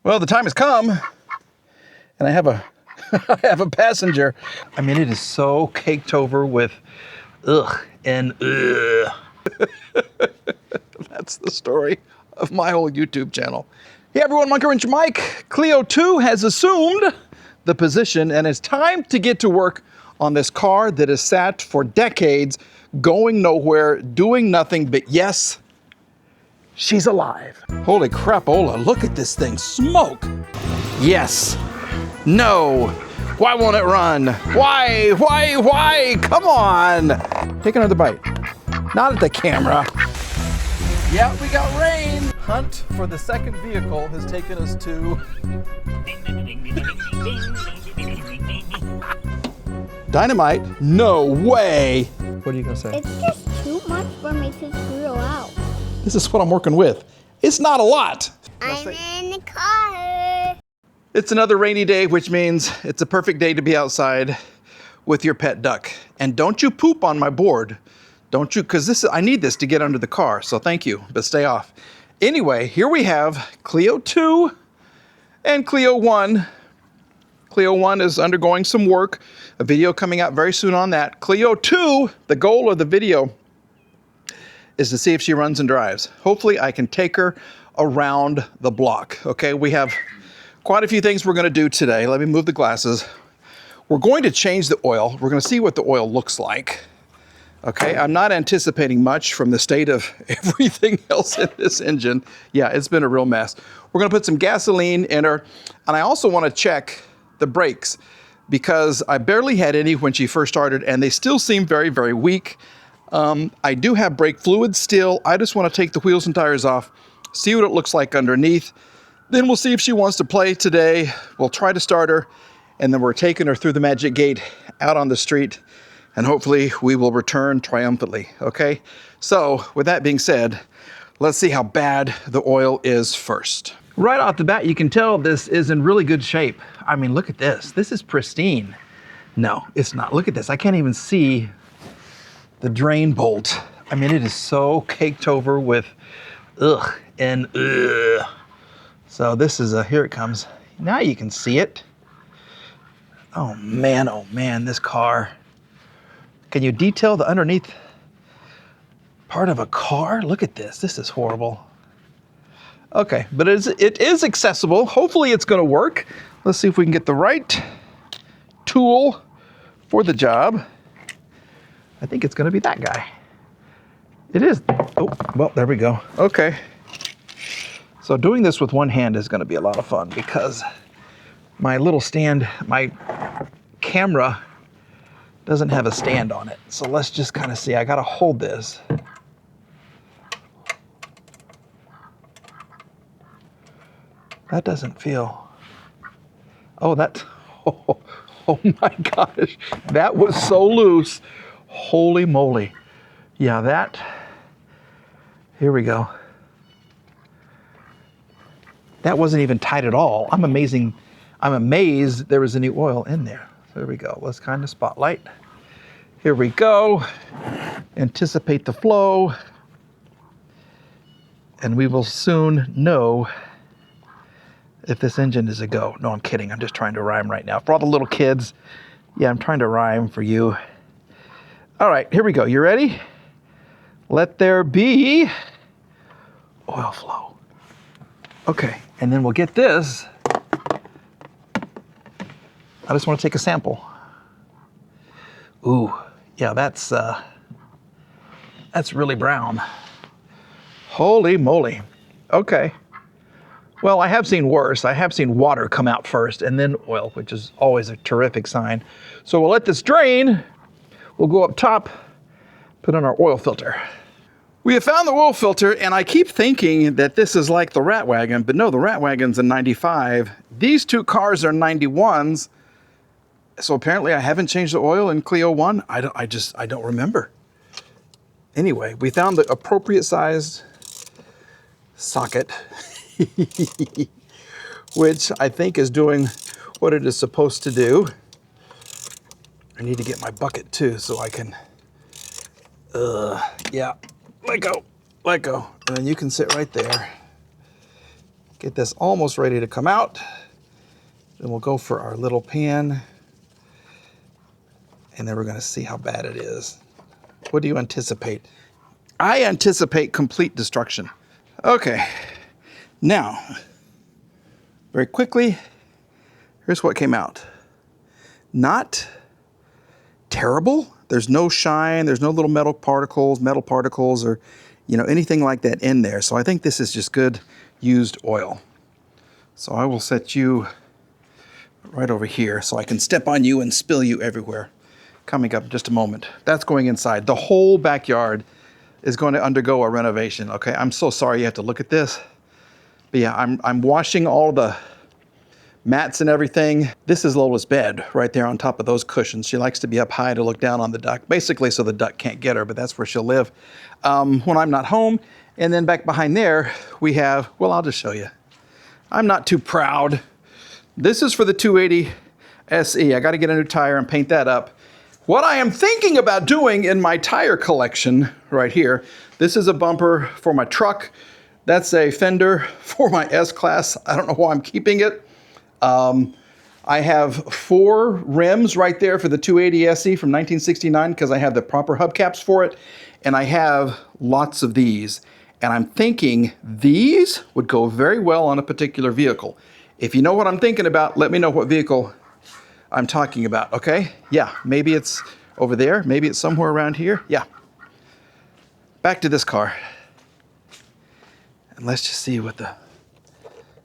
Well, the time has come, and I have a I have a passenger. I mean, it is so caked over with ugh and ugh. That's the story of my whole YouTube channel. Hey everyone, Monkey Wrench Mike. Cleo 2 has assumed the position, and it's time to get to work on this car that has sat for decades, going nowhere, doing nothing, but yes, she's alive. Holy crapola, look at this thing smoke. Yes. No. Why won't it run? Why? Come on. Take another bite. Not at the camera. Yeah, we got rain. Hunt for the second vehicle has taken us to Dynamite? No way. What are you gonna say? It's just too much for me to throw out. This is what I'm working with. It's not a lot. I'm in the car. It's another rainy day, which means it's a perfect day to be outside with your pet duck. And don't you poop on my board. Don't you, because I need this to get under the car, so thank you, but stay off. Anyway, here we have Cleo 2 and Cleo 1. Cleo 1 is undergoing some work, a video coming out very soon on that. Cleo 2, the goal of the video is to see if she runs and drives. Hopefully I can take her around the block, okay? We have quite a few things we're gonna do today. Let me move the glasses. We're going to change the oil. We're gonna see what the oil looks like. Okay, I'm not anticipating much from the state of everything else in this engine. Yeah, it's been a real mess. We're gonna put some gasoline in her, and I also wanna check the brakes because I barely had any when she first started, and they still seem very, very weak. I do have brake fluid still. I just wanna take the wheels and tires off, see what it looks like underneath. Then we'll see if she wants to play today. We'll try to start her, and then we're taking her through the magic gate out on the street, and hopefully we will return triumphantly, okay? So with that being said, let's see how bad the oil is first. Right off the bat, you can tell this is in really good shape. I mean, look at this. This is pristine. No, it's not. Look at this. I can't even see the drain bolt. I mean, it is so caked over with ugh and ugh. So this is here it comes. Now you can see it. Oh man, this car. Can you detail the underneath part of a car? Look at this. This is horrible. Okay, but it is accessible. Hopefully it's gonna work. Let's see if we can get the right tool for the job. I think it's gonna be that guy. It is. Oh, well, there we go. Okay. So doing this with one hand is gonna be a lot of fun because my little stand, my camera doesn't have a stand on it. So let's just kind of see. I gotta hold this. That doesn't feel, oh, oh my gosh. That was so loose. Holy moly. Yeah, here we go. That wasn't even tight at all. I'm amazed there was any oil in there. There we go. Let's kind of spotlight. Here we go. Anticipate the flow. And we will soon know if this engine is a go. No, I'm kidding. I'm just trying to rhyme right now. For all the little kids, yeah, I'm trying to rhyme for you. All right, here we go. You ready? Let there be oil flow. Okay, and then we'll get this. I just want to take a sample. Ooh, yeah, that's really brown. Holy moly. Okay. Well, I have seen worse. I have seen water come out first and then oil, which is always a terrific sign. So we'll let this drain. We'll go up top, put on our oil filter. We have found the oil filter, and I keep thinking that this is like the Rat Wagon, but no, the Rat Wagon's a 95. These two cars are 91s. So apparently I haven't changed the oil in Cleo 1. I don't remember. Anyway, we found the appropriate sized socket, which I think is doing what it is supposed to do. I need to get my bucket too so I can, yeah, let go. And then you can sit right there. Get this almost ready to come out. Then we'll go for our little pan. And then we're going to see how bad it is. What do you anticipate? I anticipate complete destruction. Okay. Now, very quickly, here's what came out. Not terrible. There's no shine. There's no little metal particles, or, anything like that in there. So I think this is just good used oil. So I will set you right over here so I can step on you and spill you everywhere. Coming up in just a moment. That's going inside. The whole backyard is going to undergo a renovation. Okay, I'm so sorry you have to look at this. But yeah, I'm washing all the mats and everything. This is Lola's bed right there on top of those cushions. She likes to be up high to look down on the duck, basically so the duck can't get her, but that's where she'll live when I'm not home. And then back behind there, we have, well, I'll just show you. I'm not too proud. This is for the 280 SE. I got to get a new tire and paint that up. What I am thinking about doing in my tire collection right here, this is a bumper for my truck. That's a fender for my S-Class. I don't know why I'm keeping it. I have 4 rims right there for the 280 SE from 1969 because I have the proper hubcaps for it. And I have lots of these. And I'm thinking these would go very well on a particular vehicle. If you know what I'm thinking about, let me know what vehicle I'm talking about, okay? Yeah, maybe it's over there. Maybe it's somewhere around here. Yeah. Back to this car. And let's just see what the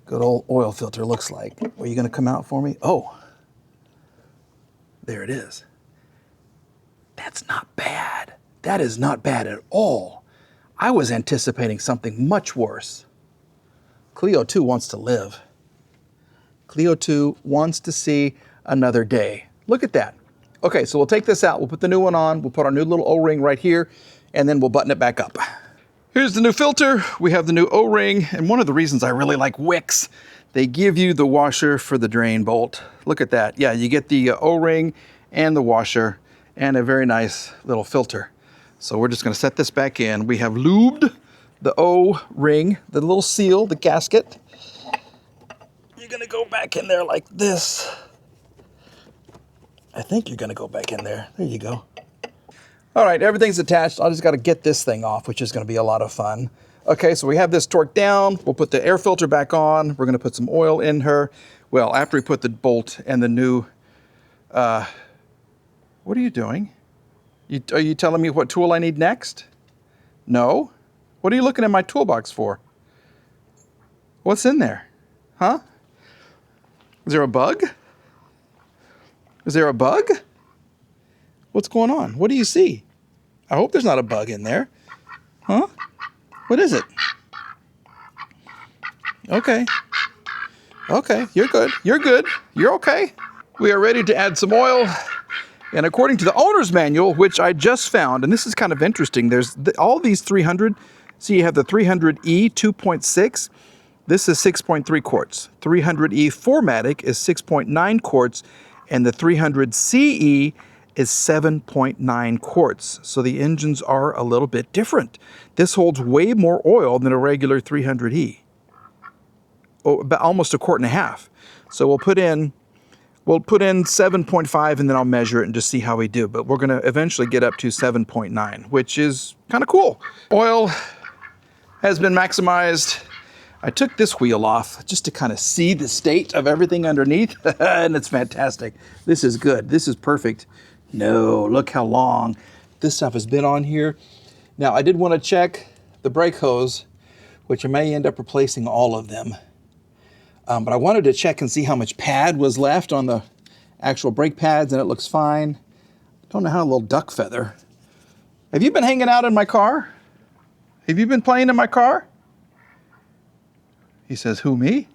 good old oil filter looks like. Are you going to come out for me? Oh, there it is. That's not bad. That is not bad at all. I was anticipating something much worse. Cleo 2 wants to live. Cleo 2 wants to see another day. Look at that. Okay, so we'll take this out. We'll put the new one on. We'll put our new little O-ring right here, and then we'll button it back up. Here's the new filter. We have the new O-ring, and one of the reasons I really like Wix, they give you the washer for the drain bolt. Look at that. Yeah, you get the O-ring and the washer and a very nice little filter. So we're just going to set this back in. We have lubed the O-ring, the little seal, the gasket. You're going to go back in there like this. I think you're going to go back in there. There you go. All right, everything's attached. I just got to get this thing off, which is going to be a lot of fun. Okay, so we have this torqued down. We'll put the air filter back on. We're going to put some oil in her. Well, after we put the bolt and the new... what are you doing? Are you telling me what tool I need next? No? What are you looking at my toolbox for? What's in there? Huh? Is there a bug? Is there a bug? What's going on? What do you see? I hope there's not a bug in there. Huh? What is it? Okay. Okay, you're good. You're good. You're okay. We are ready to add some oil. And according to the owner's manual, which I just found, and this is kind of interesting, there's all these 300. See, you have the 300E 2.6. This is 6.3 quarts. 300E 4MATIC is 6.9 quarts. And the 300CE is 7.9 quarts. So the engines are a little bit different. This holds way more oil than a regular 300E. Oh, about almost 1.5 quarts. So we'll put in 7.5 and then I'll measure it and just see how we do. But we're going to eventually get up to 7.9, which is kind of cool. Oil has been maximized. I took this wheel off just to kind of see the state of everything underneath, and it's fantastic. This is good. This is perfect. No, look how long this stuff has been on here. Now, I did want to check the brake hose, which I may end up replacing all of them. But I wanted to check and see how much pad was left on the actual brake pads, and it looks fine. Don't know how a little duck feather. Have you been hanging out in my car? Have you been playing in my car? He says, who, me?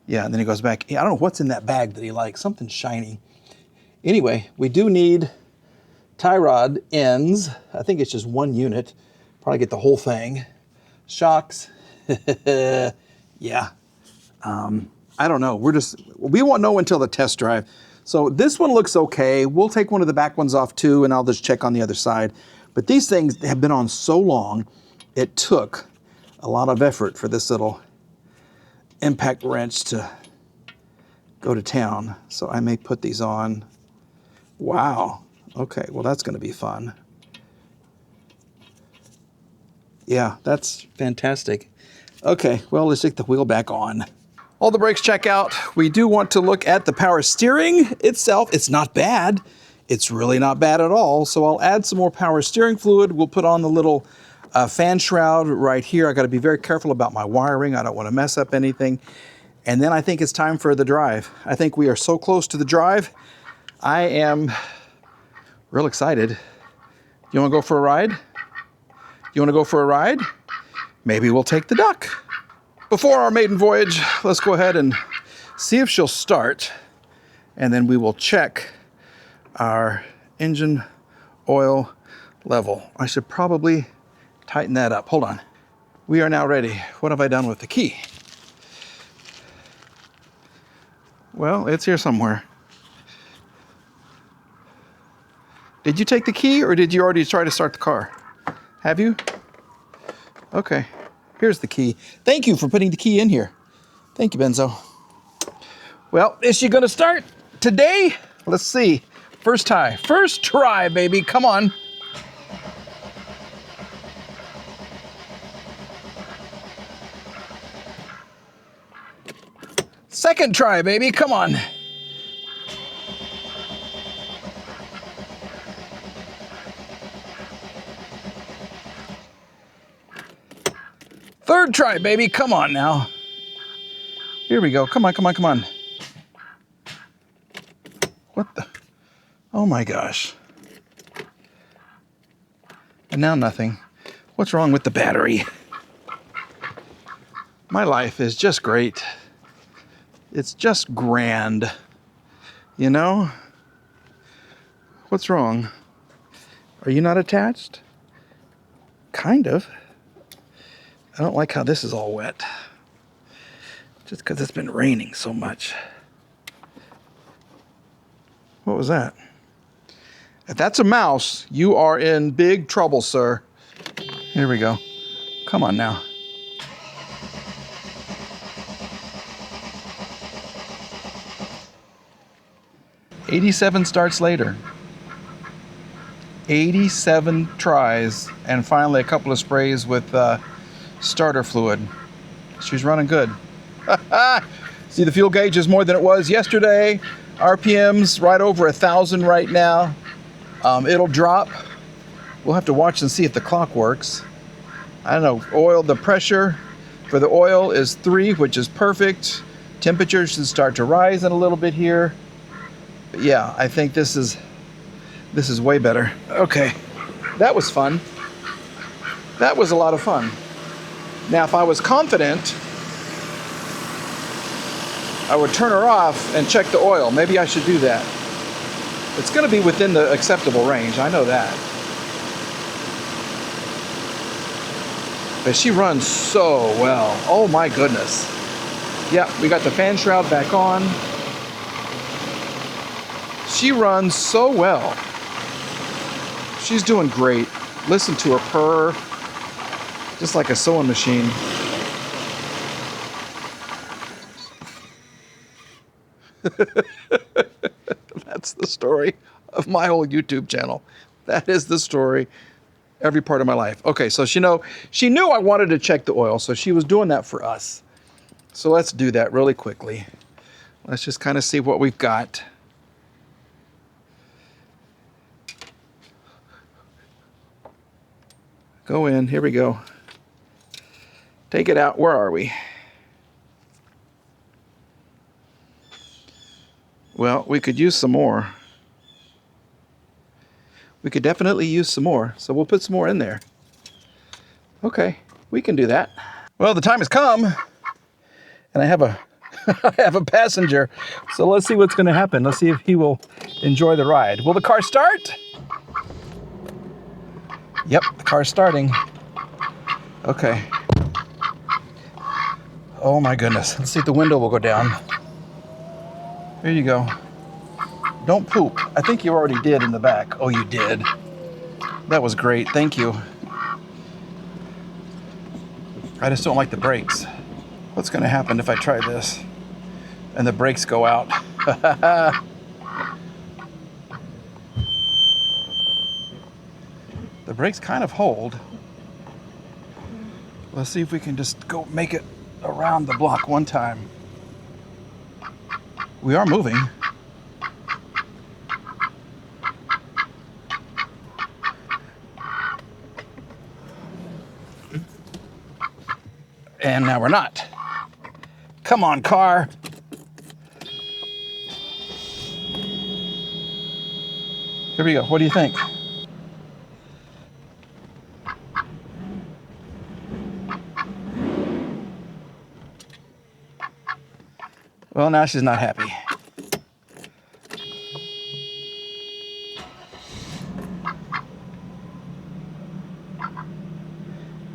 Yeah, and then he goes back. I don't know what's in that bag that he likes. Something shiny. Anyway, we do need tie rod ends. I think it's just 1 unit. Probably get the whole thing. Shocks. Yeah. I don't know. We won't know until the test drive. So this one looks okay. We'll take one of the back ones off too, and I'll just check on the other side. But these things have been on so long, it took a lot of effort for this little impact wrench to go to town. So I may put these on. Wow. Okay, well that's gonna be fun. Yeah, that's fantastic. Okay, well, let's take the wheel back on. All the brakes check out. We do want to look at the power steering itself. It's not bad. It's really not bad at all. So I'll add some more power steering fluid. We'll put on the little fan shroud right here. I got to be very careful about my wiring. I don't want to mess up anything. And then I think it's time for the drive. I think we are so close to the drive. I am real excited. You want to go for a ride? You want to go for a ride? Maybe we'll take the duck. Before our maiden voyage, let's go ahead and see if she'll start, and then we will check our engine oil level. I should probably tighten that up. Hold on. We are now ready. What have I done with the key? Well, it's here somewhere. Did you take the key, or did you already try to start the car? Have you? Okay. Here's the key. Thank you for putting the key in here. Thank you, Benzo. Well, is she gonna start today? Let's see. First try, baby. Come on. Second try, baby. Come on. Third try, baby. Come on now. Here we go. Come on, come on, come on. What the? Oh my gosh. And now nothing. What's wrong with the battery? My life is just great. It's just grand. You know? What's wrong? Are you not attached? Kind of. I don't like how this is all wet. Just because it's been raining so much. What was that? If that's a mouse, you are in big trouble, sir. Here we go. Come on now. "87 starts later." 87 tries, and finally a couple of sprays with starter fluid. She's running good. See, the fuel gauge is more than it was yesterday. RPM's right over 1,000 right now. It'll drop. We'll have to watch and see if the clock works. I don't know. Oil, the pressure for the oil is 3, which is perfect. Temperature should start to rise in a little bit here. But yeah, I think this is way better. Okay, that was fun. That was a lot of fun. Now, if I was confident, I would turn her off and check the oil. Maybe I should do that. It's going to be within the acceptable range. I know that. But she runs so well. Oh my goodness. Yeah, we got the fan shroud back on. She runs so well. She's doing great. Listen to her purr. Just like a sewing machine. That's the story of my whole YouTube channel. That is the story every part of my life. Okay, so she knew I wanted to check the oil, so she was doing that for us. So let's do that really quickly. Let's just kind of see what we've got. Go in, here we go. Take it out, where are we? Well, we could use some more. We could definitely use some more, so we'll put some more in there. Okay, we can do that. Well, the time has come, and I have a I have a passenger. So let's see what's going to happen. Let's see if he will enjoy the ride. Will the car start? Yep, the car's starting. Okay. Oh my goodness. Let's see if the window will go down. Here you go. Don't poop. I think you already did in the back. Oh, you did. That was great. Thank you. I just don't like the brakes. What's going to happen if I try this and the brakes go out? The brakes kind of hold. Let's see if we can just go make it around the block one time. We are moving. And now we're not. Come on, car. Here we go. What do you think? Well, now she's not happy.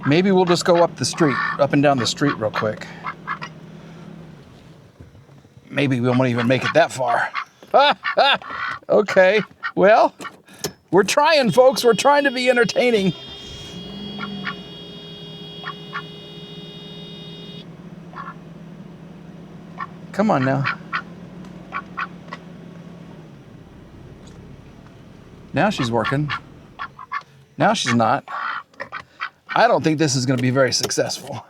Maybe we'll just go up the street, up and down the street real quick. Maybe we won't even make it that far. Okay, well, we're trying, folks. We're trying to be entertaining. Come on now. Now she's working. Now she's not. I don't think this is going to be very successful.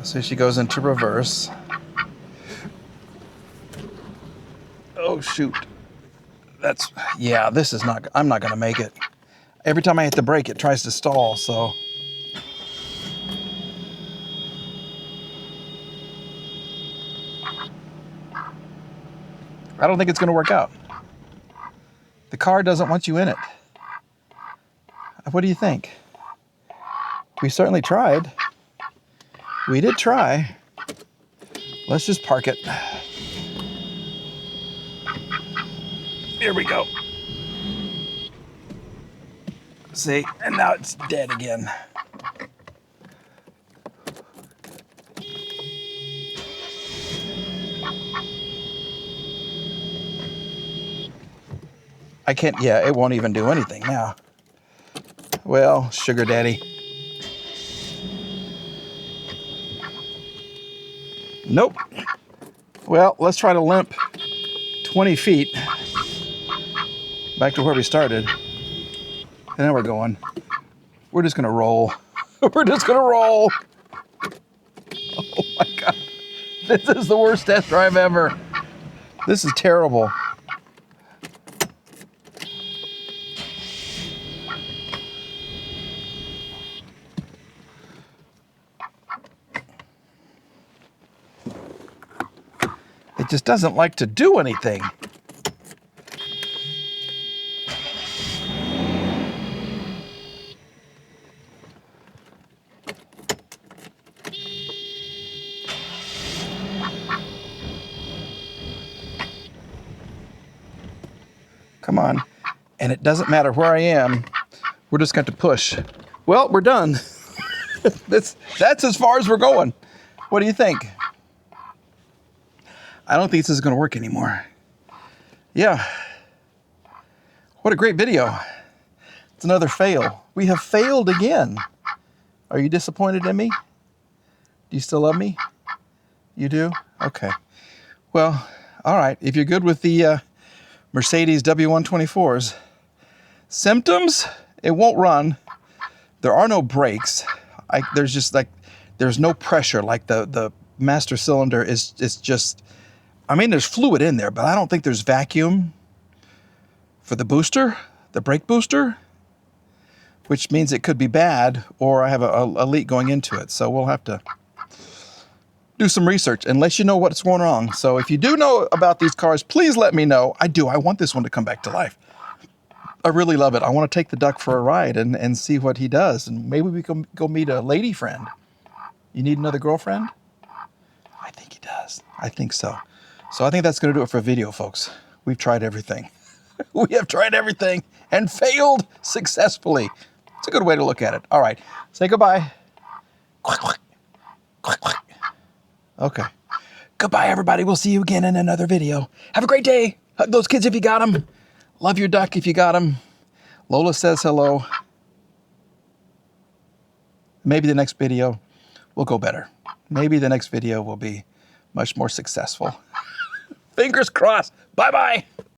So she goes into reverse. Oh, shoot. Yeah, this is not, I'm not going to make it. Every time I hit the brake, it tries to stall, so. I don't think it's going to work out. The car doesn't want you in it. What do you think? We certainly tried. We did try. Let's just park it. Here we go. See, and now it's dead again. I can't, yeah, it won't even do anything now. Well, sugar daddy. Nope. Well, let's try to limp 20 feet back to where we started. And now we're going. We're just gonna roll. We're just gonna roll. Oh my God. This is the worst test drive ever. This is terrible. It just doesn't like to do anything. Come on. And it doesn't matter where I am. We're just going to push. Well, we're done. That's as far as we're going. What do you think? I don't think this is going to work anymore. Yeah. What a great video. It's another fail. We have failed again. Are you disappointed in me? Do you still love me? You do? Okay. Well, all right. If you're good with the Mercedes W124s, symptoms, it won't run. There are no brakes. There's no pressure. Like the master cylinder is just, I mean, there's fluid in there, but I don't think there's vacuum for the booster, the brake booster, which means it could be bad, or I have a leak going into it. So we'll have to do some research, unless you know what's going wrong. So if you do know about these cars, please let me know. I do. I want this one to come back to life. I really love it. I want to take the duck for a ride and see what he does. And maybe we can go meet a lady friend. You need another girlfriend? I think he does. I think so. So I think that's going to do it for video, folks. We've tried everything. We have tried everything and failed successfully. It's a good way to look at it. All right. Say goodbye. Quack, quack. Quack, quack. Okay. Goodbye, everybody. We'll see you again in another video. Have a great day. Hug those kids if you got them. Love your duck if you got them. Lola says hello. Maybe the next video will go better. Maybe the next video will be much more successful. Fingers crossed. Bye-bye.